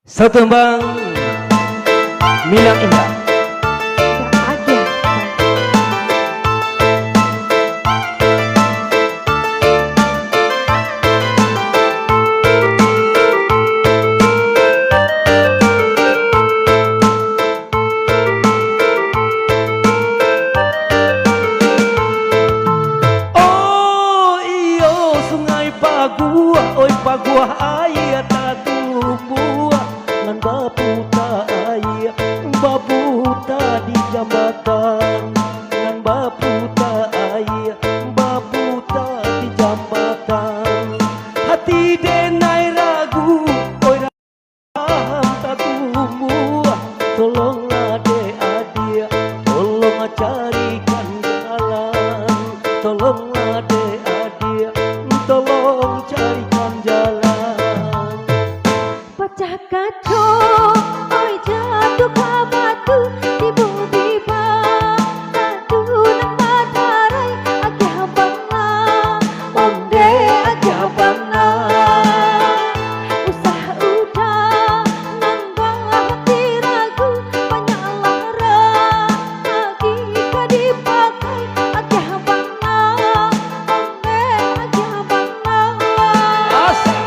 Setembang Minang Indah. Oh iyo sungai Pagua, oi Pagua ayat tumbuh ngan baputa ayah baputa di jambatan ngan baputa ayah baputa di jambatan hati denai ragu oi raham tak tumbuh tolonglah de adia tolong carikan jalan tolonglah de adia tolong carikan jalan pecah kaca oi jatuh ke batu tiba-tiba aduh nang matarai agih bangna onde agih bangna usah udah nang hati ragu banyak lara lagi dipakai agih bangna onde agih bangna asik.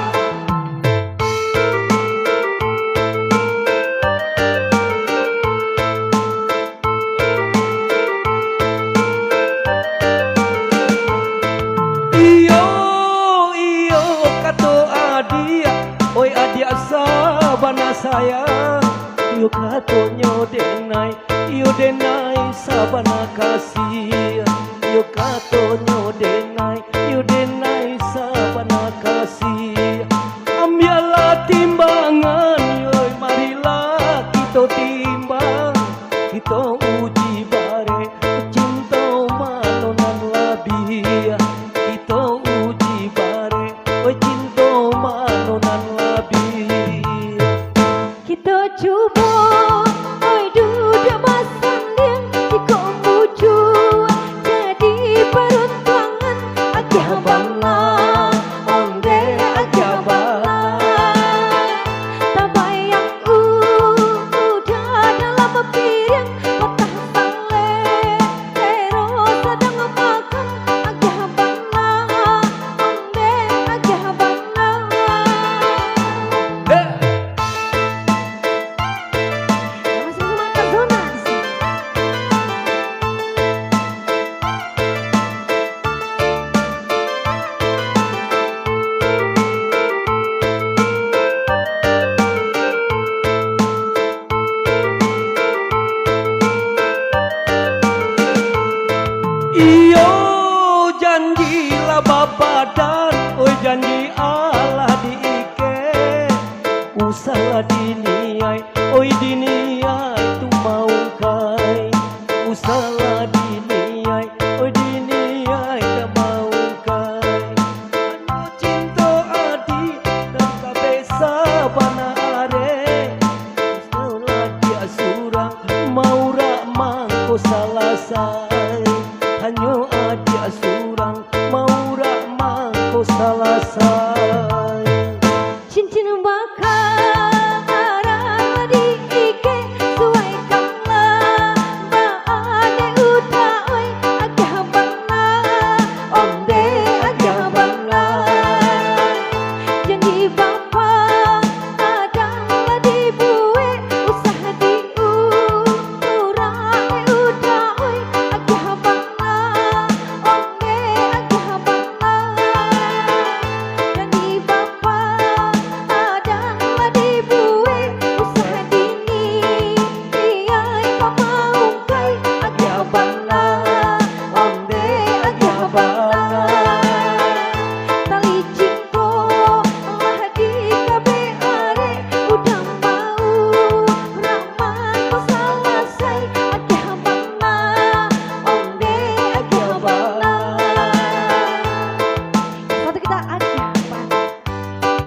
Iyo kato adia oi adia sabana sayang iyo kato iyo denai sabana kasih iyo kato iyo denai sabana kasih ambialah timbangan oi marilah kita timbang kita uji bare cinta manonan labia kita uji bare oi cinta manonan labia kita coba oi duduk bersanding di kompuju jadi peruntungan agih bangna onde agih bangna tak bayang udah dalam piring patah sale ero sedang makan agih bangna onde agih bangna masih makan donas. iyo janjilah Bapa dan oi janji Allah diike usahlah di